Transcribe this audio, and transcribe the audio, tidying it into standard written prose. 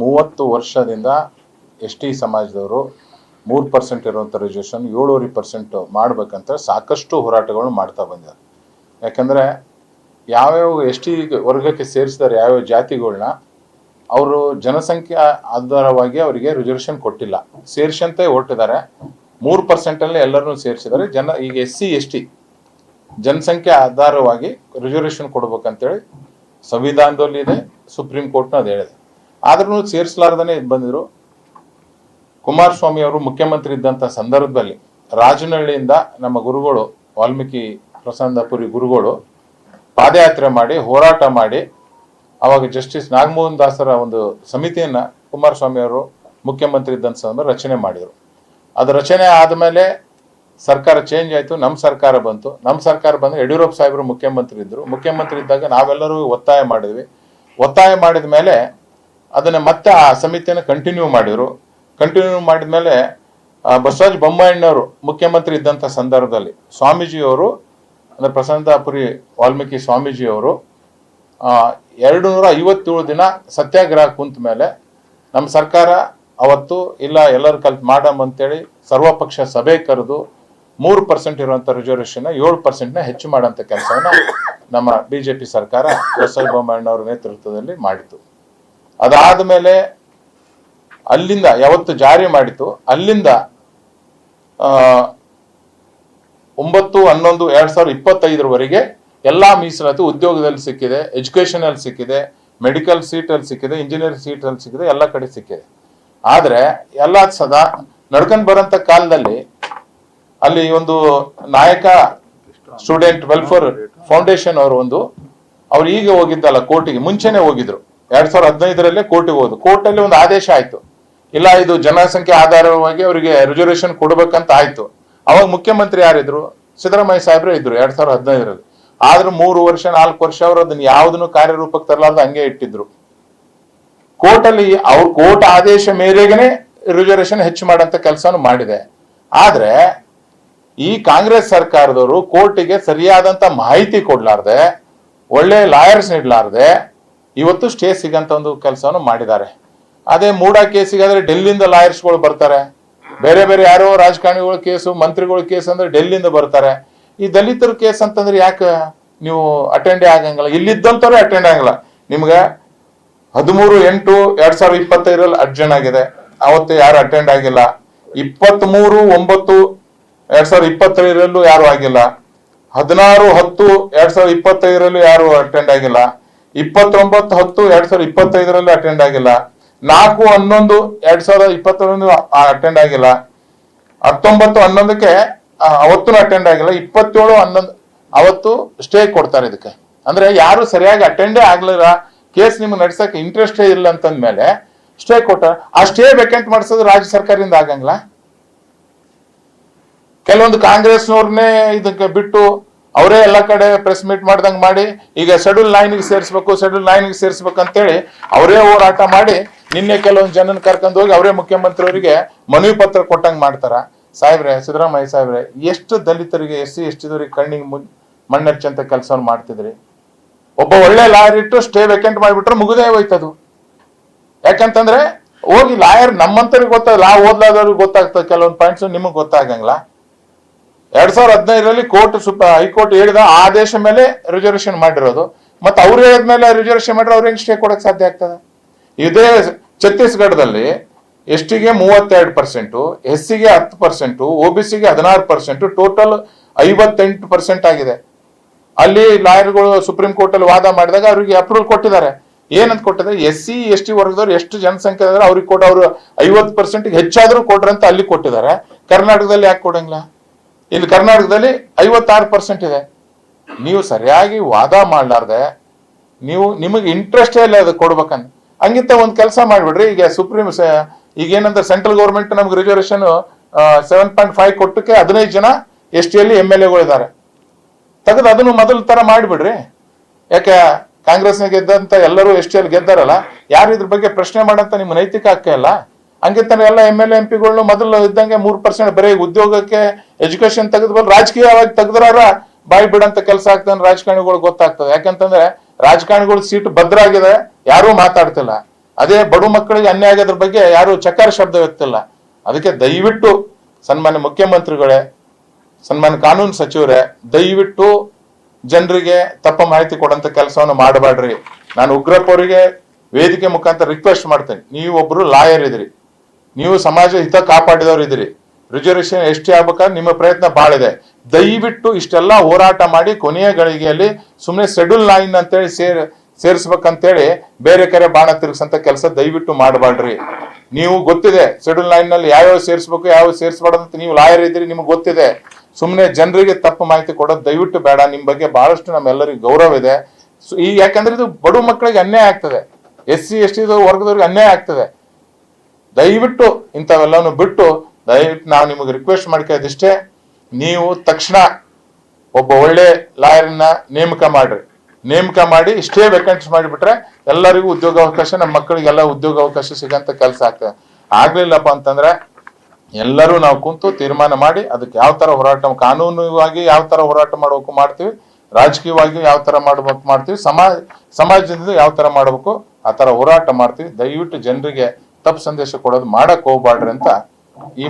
30 ವರ್ಷದಿಂದ S T ಸಮಾಜದವರು 3% ಇರುವಂಥ ರಿಸರ್ವೇಷನ್ 7.5% ಮಾಡಬೇಕಂತ ಸಾಕಷ್ಟು ಹೋರಾಟಗಳನ್ನು ಮಾಡ್ತಾ ಬಂದಿದ್ದಾರೆ. ಯಾಕಂದರೆ ಯಾವ್ಯಾವ ಎಸ್ ಟಿ ವರ್ಗಕ್ಕೆ ಸೇರಿಸಿದ್ದಾರೆ ಯಾವ್ಯಾವ ಜಾತಿಗಳನ್ನ ಅವರು ಜನಸಂಖ್ಯೆ ಆಧಾರವಾಗಿ ಅವರಿಗೆ ರಿಸರ್ವೇಷನ್ ಕೊಟ್ಟಿಲ್ಲ, ಸೇರಿಸಂತೆ ಹೊರಟಿದ್ದಾರೆ. 3% ಎಲ್ಲರನ್ನೂ ಸೇರಿಸಿದ್ದಾರೆ. ಈಗ ಎಸ್ ಸಿ ಎಸ್ ಟಿ ಜನಸಂಖ್ಯೆ ಆಧಾರವಾಗಿ ರಿಸರ್ವೇಷನ್ ಕೊಡ್ಬೇಕಂತೇಳಿ ಸಂವಿಧಾನದಲ್ಲಿ ಇದೆ, ಸುಪ್ರೀಂ ಕೋರ್ಟ್ನ ಅದು ಹೇಳಿದೆ. ಆದ್ರೂ ಸೇರಿಸಲಾರ್ದೇ ಬಂದಿದ್ರು. ಕುಮಾರಸ್ವಾಮಿ ಅವರು ಮುಖ್ಯಮಂತ್ರಿ ಇದ್ದಂಥ ಸಂದರ್ಭದಲ್ಲಿ ರಾಜನಹಳ್ಳಿಯಿಂದ ನಮ್ಮ ಗುರುಗಳು ವಾಲ್ಮೀಕಿ ಪ್ರಸನ್ನಪುರಿ ಗುರುಗಳು ಪಾದಯಾತ್ರೆ ಮಾಡಿ ಹೋರಾಟ ಮಾಡಿ ಅವಾಗ ಜಸ್ಟಿಸ್ ನಾಗಮೋಹನ್ ದಾಸರ ಒಂದು ಸಮಿತಿಯನ್ನ ಕುಮಾರಸ್ವಾಮಿ ಅವರು ಮುಖ್ಯಮಂತ್ರಿ ಇದ್ದಂಥ ಸಂದರ್ಭ ರಚನೆ ಮಾಡಿದರು. ಅದು ರಚನೆ ಆದಮೇಲೆ ಸರ್ಕಾರ ಚೇಂಜ್ ಆಯಿತು, ನಮ್ಮ ಸರ್ಕಾರ ಬಂತು. ನಮ್ಮ ಸರ್ಕಾರ ಬಂದರೆ ಯಡಿಯೂರಪ್ಪ ಸಾಹೇಬರು ಮುಖ್ಯಮಂತ್ರಿ ಇದ್ದರು. ಮುಖ್ಯಮಂತ್ರಿ ಇದ್ದಾಗ ನಾವೆಲ್ಲರೂ ಒತ್ತಾಯ ಮಾಡಿದ್ವಿ. ಒತ್ತಾಯ ಮಾಡಿದ ಮೇಲೆ ಅದನ್ನು ಮತ್ತೆ ಆ ಸಮಿತಿಯನ್ನು ಕಂಟಿನ್ಯೂ ಮಾಡಿದರು. ಕಂಟಿನ್ಯೂ ಮಾಡಿದ ಮೇಲೆ ಬಸವರಾಜ ಬೊಮ್ಮಾಯಿಯವರು ಮುಖ್ಯಮಂತ್ರಿ ಇದ್ದಂಥ ಸಂದರ್ಭದಲ್ಲಿ ಸ್ವಾಮೀಜಿಯವರು ಅಂದರೆ ಪ್ರಸನ್ನಪುರಿ ವಾಲ್ಮೀಕಿ ಸ್ವಾಮೀಜಿಯವರು 257 ದಿನ ಸತ್ಯಾಗ್ರಹ ಕುಂತ ಮೇಲೆ ನಮ್ಮ ಸರ್ಕಾರ ಅವತ್ತು ಇಲ್ಲ ಎಲ್ಲರೂ ಕಲ್ತು ಮಾಡಂತೇಳಿ ಸರ್ವಪಕ್ಷ ಸಭೆ ಕರೆದು 3% ಇರುವಂಥ ರಿಸರ್ವೇಷನ್ 7% ಹೆಚ್ಚು ಮಾಡೋಂಥ ಕೆಲಸವನ್ನ ನಮ್ಮ ಬಿಜೆಪಿ ಸರ್ಕಾರ ಬಸವರಾಜ ಬೊಮ್ಮಾಯಿಯವ್ರ ನೇತೃತ್ವದಲ್ಲಿ ಮಾಡಿತು. ಅದಾದ ಮೇಲೆ ಅಲ್ಲಿಂದ ಯಾವತ್ತು ಜಾರಿ ಮಾಡಿತು ಅಲ್ಲಿಂದ 9/11/2025 ಎಲ್ಲಾ ಮೀಸಲಾತಿ ಉದ್ಯೋಗದಲ್ಲಿ ಸಿಕ್ಕಿದೆ, ಎಜುಕೇಶನ್ ಸಿಕ್ಕಿದೆ, ಮೆಡಿಕಲ್ ಸೀಟಲ್ಲಿ ಸಿಕ್ಕಿದೆ, ಇಂಜಿನಿಯರಿಂಗ್ ಸೀಟಲ್ಲಿ ಸಿಕ್ಕಿದೆ, ಎಲ್ಲ ಕಡೆ ಸಿಕ್ಕಿದೆ. ಆದ್ರೆ ಎಲ್ಲ ಸದಾ ನಡ್ಕೊಂಡು ಬರೋಂಥ ಕಾಲದಲ್ಲಿ ಅಲ್ಲಿ ಒಂದು ನಾಯಕ ಸ್ಟೂಡೆಂಟ್ ವೆಲ್ಫೇರ್ ಫೌಂಡೇಶನ್ ಅವ್ರು ಈಗ ಹೋಗಿದ್ದಲ್ಲ ಕೋರ್ಟಿಗೆ, ಮುಂಚೆನೆ ಹೋಗಿದ್ರು. 2015 ಕೋರ್ಟಿಗೆ ಹೋದ್ರು. ಕೋರ್ಟಲ್ಲಿ ಒಂದು ಆದೇಶ ಆಯ್ತು, ಇಲ್ಲ ಇದು ಜನಸಂಖ್ಯೆ ಆಧಾರವಾಗಿ ಅವರಿಗೆ ರಿಸರ್ವೇಷನ್ ಕೊಡ್ಬೇಕಂತ ಆಯ್ತು. ಅವಾಗ ಮುಖ್ಯಮಂತ್ರಿ ಯಾರಿದ್ರು? ಸಿದ್ದರಾಮಯ್ಯ ಸಾಹೇಬ್ರೆ ಇದ್ರು 2015. ಆದ್ರೂ 3 ವರ್ಷ 4 ವರ್ಷ ಅವರು ಅದನ್ನ ಯಾವ್ದನ್ನು ಕಾರ್ಯರೂಪಕ್ಕೆ ತರಲಾರ್ದು ಹಂಗೆ ಇಟ್ಟಿದ್ರು. ಕೋರ್ಟಲ್ಲಿ ಅವ್ರ ಕೋರ್ಟ್ ಆದೇಶ ಮೇರೆಗೆನೆ ರಿಸರ್ವೇಷನ್ ಹೆಚ್ಚು ಮಾಡಂತ ಕೆಲಸವನ್ನು ಮಾಡಿದೆ. ಆದ್ರೆ ಈ ಕಾಂಗ್ರೆಸ್ ಸರ್ಕಾರದವರು ಕೋರ್ಟಿಗೆ ಸರಿಯಾದಂತ ಮಾಹಿತಿ ಕೊಡ್ಲಾರ್ದೆ, ಒಳ್ಳೆ ಲಾಯರ್ಸ್ ನೀಡಲಾರ್ದೆ ಇವತ್ತು ಸ್ಟೇ ಸಿಗಂತ ಒಂದು ಕೆಲಸವನ್ನು ಮಾಡಿದ್ದಾರೆ. ಅದೇ ಮೂಡ ಕೇಸಿಗಾದ್ರೆ ಡೆಲ್ಲಿಯಿಂದ ಲಾಯರ್ಸ್ಗಳು ಬರ್ತಾರೆ, ಬೇರೆ ಬೇರೆ ಯಾರೋ ರಾಜಕಾರಣಿಗಳ ಕೇಸು ಮಂತ್ರಿಗಳ ಕೇಸ್ ಅಂದ್ರೆ ಡೆಲ್ಲಿಯಿಂದ ಬರ್ತಾರೆ. ಈ ದಲಿತರ ಕೇಸ್ ಅಂತಂದ್ರೆ ಯಾಕೆ ನೀವು ಅಟೆಂಡೇ ಆಗಂಗಿಲ್ಲ? ಇಲ್ಲಿದ್ದಂತವ್ರೆ ಅಟೆಂಡ್ ಆಗಲ್ಲ. ನಿಮ್ಗೆ 13/8/2025 ಅರ್ಜೆಂಟ್ ಆಗಿದೆ, ಅವತ್ತು ಯಾರು ಅಟೆಂಡ್ ಆಗಿಲ್ಲ. 23/9/2025 ಯಾರು ಆಗಿಲ್ಲ. 16/10/2025 ಯಾರು ಅಟೆಂಡ್ ಆಗಿಲ್ಲ. 29/10/2025 ಅಟೆಂಡ್ ಆಗಿಲ್ಲ. 4/11/2021 ಅಟೆಂಡ್ ಆಗಿಲ್ಲ. 19/11 ಅವತ್ತು ಅಟೆಂಡ್ ಆಗಿಲ್ಲ. 27/11 ಅವತ್ತು ಸ್ಟೇ ಕೊಡ್ತಾರೆ ಇದಕ್ಕೆ. ಅಂದ್ರೆ ಯಾರು ಸರಿಯಾಗಿ ಅಟೆಂಡೇ ಆಗ್ಲಿಲ್ಲ, ಕೇಸ್ ನಿಮ್ಗೆ ನಡ್ಸಕ್ಕೆ ಇಂಟ್ರೆಸ್ಟೇ ಇಲ್ಲ ಅಂತಂದ್ಮೇಲೆ ಸ್ಟೇ ಕೊಟ್ಟ. ಆ ಸ್ಟೇ ವೇಕೆಂಟ್ ಮಾಡಿಸೋದು ರಾಜ್ಯ ಸರ್ಕಾರದಿಂದ ಆಗಂಗಿಲ್ಲ. ಕೆಲವೊಂದು ಕಾಂಗ್ರೆಸ್ನವ್ರನ್ನೇ ಇದಕ್ಕೆ ಬಿಟ್ಟು ಅವರೇ ಎಲ್ಲ ಕಡೆ ಪ್ರೆಸ್ ಮೀಟ್ ಮಾಡ್ದಂಗೆ ಮಾಡಿ ಈಗ ಶೆಡ್ಯೂಲ್ 9ಗೆ ಸೇರಿಸ್ಬೇಕು ಅಂತೇಳಿ ಅವರೇ ಹೋರಾಟ ಮಾಡಿ ನಿನ್ನೆ ಕೆಲವೊಂದು ಜನನ ಕರ್ಕೊಂಡು ಹೋಗಿ ಅವರೇ ಮುಖ್ಯಮಂತ್ರಿಯವರಿಗೆ ಮನವಿ ಪತ್ರ ಕೊಟ್ಟಂಗೆ ಮಾಡ್ತಾರ. ಸಾಹೇಬ್ರೆ, ಸಿದ್ದರಾಮಯ್ಯ ಸಾಹೇಬ್ರೆ, ಎಷ್ಟು ದಲಿತರಿಗೆ SC ST ಕಣ್ಣಿಗೆ ಮಣ್ಣೆಚ್ಚಂತ ಕೆಲಸವನ್ನು ಮಾಡ್ತಿದ್ರಿ? ಒಬ್ಬ ಒಳ್ಳೆ ಲಾಯರ್ ಇಟ್ಟು ಸ್ಟೇ ವೇಕೆಂಟ್ ಮಾಡಿಬಿಟ್ರೆ ಮುಗಿದೇ ಹೋಯ್ತದು. ಯಾಕಂತಂದ್ರೆ ಹೋಗಿ ಲಾಯರ್ ನಮ್ಮಂತವ್ರಿಗೆ ಲಾ ಓದ್ಲಾದವ್ರಿಗೆ ಗೊತ್ತಾಗ್ತದೆ, ಕೆಲವೊಂದು ಪಾಯಿಂಟ್ಸ್ ನಿಮಗೆ ಗೊತ್ತಾಗಂಗಿಲ್ಲ. 2015 ಕೋರ್ಟ್ ಹೈಕೋರ್ಟ್ ಹೇಳಿದ ಆದೇಶ ಮೇಲೆ ರಿಸರ್ವೇಷನ್ ಮಾಡಿರೋದು. ಮತ್ತೆ ಅವ್ರು ಹೇಳಿದ್ಮೇಲೆ ರಿಸರ್ವೇಷನ್ ಮಾಡಿದ್ರೆ ಅವ್ರಿಗೆ ಸ್ಟೇ ಕೊಡಕ್ ಸಾಧ್ಯ ಆಗ್ತದೆ? ಇದೇ ಛತ್ತೀಸ್ಗಢದಲ್ಲಿ STಗೆ 32%, SCಗೆ 10%, OBCಗೆ 16%, ಟೋಟಲ್ 58% ಆಗಿದೆ. ಅಲ್ಲಿ ಲಾಯರ್ಗಳು ಸುಪ್ರೀಂ ಕೋರ್ಟ್ ಅಲ್ಲಿ ವಾದ ಮಾಡಿದಾಗ ಅವ್ರಿಗೆ ಅಪ್ರೂವಲ್ ಕೊಟ್ಟಿದ್ದಾರೆ. ಏನಂತ ಕೊಟ್ಟಿದ್ದಾರೆ? SC ST ವರ್ಗದವ್ರು ಎಷ್ಟು ಜನಸಂಖ್ಯೆ ಇದ್ದಾರೆ ಅವ್ರಿಗೆ ಕೊಟ್ಟು ಅವರು 50% ಹೆಚ್ಚಾದ್ರೂ ಕೊಡ್ರಂತ ಅಲ್ಲಿ ಕೊಟ್ಟಿದ್ದಾರೆ. ಕರ್ನಾಟಕದಲ್ಲಿ ಯಾಕೆ ಕೊಡಂಗಿಲ್ಲ? ಇಲ್ಲಿ ಕರ್ನಾಟಕದಲ್ಲಿ 56% ಇದೆ. ನೀವು ಸರಿಯಾಗಿ ವಾದ ಮಾಡ್ಲಾರ್ದೆ ನಿಮಗೆ ಇಂಟ್ರೆಸ್ಟೇ ಇಲ್ಲ ಅದು ಕೊಡ್ಬೇಕಂತ. ಹಂಗಿಂತ ಒಂದು ಕೆಲಸ ಮಾಡ್ಬಿಡ್ರಿ. ಈಗ ಈಗ ಏನಂದ್ರೆ ಸೆಂಟ್ರಲ್ ಗೌರ್ಮೆಂಟ್ ನಮ್ಗೆ ರಿಸರ್ವೇಷನ್ 7.5 ಕೊಟ್ಟಕ್ಕೆ 15 ಜನ STಯಲ್ಲಿ MLAಗಳು ಇದ್ದಾರೆ. ತೆಗೆದು ಅದನ್ನು ಮೊದಲ ತರ ಮಾಡಿಬಿಡ್ರಿ. ಯಾಕೆ ಕಾಂಗ್ರೆಸ್ನ ಗೆದ್ದಂತ ಎಲ್ಲರೂ STಯಲ್ಲಿ ಗೆದ್ದಾರಲ್ಲ, ಯಾರು ಇದ್ರ ಬಗ್ಗೆ ಪ್ರಶ್ನೆ ಮಾಡಂತ ನಿಮ್ಮ ನೈತಿಕ ಹಕ್ಕ ಇಲ್ಲ. ಹಂಗಿರ್ತಾನೆ ಎಲ್ಲ MLA MP ಮೊದಲು ಇದ್ದಂಗೆ 3% ಬರೀ ಉದ್ಯೋಗಕ್ಕೆ ಎಜುಕೇಶನ್ ತೆಗೆದ್ಬಲ್ ರಾಜಕೀಯವಾಗಿ ತೆಗೆದ್ರಾರ ಬಾಯಿ ಬಿಡಂತ ಕೆಲಸ ಆಗ್ತದೆ ರಾಜಕಾರಣಿಗಳು ಗೊತ್ತಾಗ್ತದೆ. ಯಾಕಂತಂದ್ರೆ ರಾಜಕಾರಣಿಗಳು ಸೀಟ್ ಭದ್ರ ಆಗಿದೆ, ಯಾರೂ ಮಾತಾಡ್ತಿಲ್ಲ. ಅದೇ ಬಡ ಮಕ್ಕಳಿಗೆ ಅನ್ಯಾಯ ಆಗೋದ್ರ ಬಗ್ಗೆ ಯಾರು ಚಕಾರ ಶಬ್ದ ಎತ್ತಿಲ್ಲ. ಅದಕ್ಕೆ ದಯವಿಟ್ಟು ಸನ್ಮಾನ್ಯ ಮುಖ್ಯಮಂತ್ರಿಗಳೇ, ಸನ್ಮಾನ್ಯ ಕಾನೂನು ಸಚಿವರೇ, ದಯವಿಟ್ಟು ಜನರಿಗೆ ತಪ್ಪ ಮಾಹಿತಿ ಕೊಡಂತ ಕೆಲಸವನ್ನು ಮಾಡಬೇಡ್ರಿ. ನಾನು ಉಗ್ರಪ್ಪ ಅವರಿಗೆ ವೇದಿಕೆ ಮುಖಾಂತರ ರಿಕ್ವೆಸ್ಟ್ ಮಾಡ್ತೇನೆ, ನೀವು ಒಬ್ರು ಲಾಯರ್ ಇದ್ರಿ, ನೀವು ಸಮಾಜ ಹಿತ ಕಾಪಾಡಿದವರು ಇದ್ರಿ, ರಿಸರ್ವೇಶನ್ ಎಷ್ಟಿ ಆಗ್ಬೇಕಾದ್ರೆ ನಿಮ್ಮ ಪ್ರಯತ್ನ ಬಹಳ ಇದೆ. ದಯವಿಟ್ಟು ಇಷ್ಟೆಲ್ಲ ಹೋರಾಟ ಮಾಡಿ ಕೊನೆಯ ಗಳಿಗೆಯಲ್ಲಿ ಸುಮ್ಮನೆ ಶೆಡ್ಯೂಲ್ 9 ಅಂತೇಳಿ ಸೇರಿಸ್ಬೇಕಂತೇಳಿ ಬೇರೆ ಕಡೆ ಬಾಣ ತಿರುಗಿಸಂತ ಕೆಲಸ ದಯವಿಟ್ಟು ಮಾಡಬಾರ್ದ್ರಿ. ನೀವು ಗೊತ್ತಿದೆ ಶೆಡ್ಯೂಲ್ 9 ನಲ್ಲಿ ಯಾವ್ಯಾವ ಸೇರಿಸ್ಬೇಕು ಯಾವ ಸೇರಿಸಬಾರ್ದು ಅಂತ, ನೀವು ಲಾಯರ್ ಇದ್ರಿ, ನಿಮ್ಗೆ ಗೊತ್ತಿದೆ. ಸುಮ್ಮನೆ ಜನರಿಗೆ ತಪ್ಪು ಮಾಹಿತಿ ಕೊಡೋದು ದಯವಿಟ್ಟು ಬೇಡ. ನಿಮ್ ಬಗ್ಗೆ ಬಹಳಷ್ಟು ನಮ್ಮೆಲ್ಲರಿಗೂ ಗೌರವ ಇದೆ. ಈ ಯಾಕಂದ್ರೆ ಇದು ಬಡ ಮಕ್ಕಳಿಗೆ ಅನ್ಯಾಯ ಆಗ್ತದೆ, SC ST ವರ್ಗದವ್ರಿಗೆ ಅನ್ಯಾಯ ಆಗ್ತದೆ. ದಯವಿಟ್ಟು ಇಂಥವೆಲ್ಲವನ್ನು ಬಿಟ್ಟು ದಯವಿಟ್ಟು ನಾವು ನಿಮಗೆ ರಿಕ್ವೆಸ್ಟ್ ಮಾಡ್ಕೊಳ್ಳೋದಿಷ್ಟೇ, ನೀವು ತಕ್ಷಣ ಒಬ್ಬ ಒಳ್ಳೆ ಲಾಯರ್ನ ನೇಮಕ ಮಾಡ್ರಿ. ನೇಮಕ ಮಾಡಿ ಇಷ್ಟೇ ವೇಕೆನ್ಸಿ ಮಾಡಿಬಿಟ್ರೆ ಎಲ್ಲರಿಗೂ ಉದ್ಯೋಗಾವಕಾಶ, ನಮ್ಮ ಮಕ್ಕಳಿಗೆಲ್ಲ ಉದ್ಯೋಗಾವಕಾಶ ಸಿಗಂತ ಕೆಲಸ ಆಗ್ತದೆ. ಆಗ್ಲಿಲ್ಲಪ್ಪ ಅಂತಂದ್ರೆ ಎಲ್ಲರೂ ನಾವು ಕುಂತು ತೀರ್ಮಾನ ಮಾಡಿ ಅದಕ್ಕೆ ಯಾವ ತರ ಹೋರಾಟ, ಕಾನೂನುವಾಗಿ ಯಾವ ತರ ಹೋರಾಟ ಮಾಡಬೇಕು ಮಾಡ್ತೀವಿ, ರಾಜಕೀಯವಾಗಿ ಯಾವ ತರ ಮಾಡ್ಬೇಕು ಮಾಡ್ತೀವಿ, ಸಮಾಜದಿಂದ ಯಾವ ತರ ಮಾಡ್ಬೇಕು ಆ ತರ ಹೋರಾಟ ಮಾಡ್ತೀವಿ. ದಯವಿಟ್ಟು ಜನರಿಗೆ ತಪ್ಪು ಸಂದೇಶ ಕೊಡೋದು ಮಾಡಕ್ ಹೋಗ್ಬಾಡ್ರಿ ಅಂತ ಈ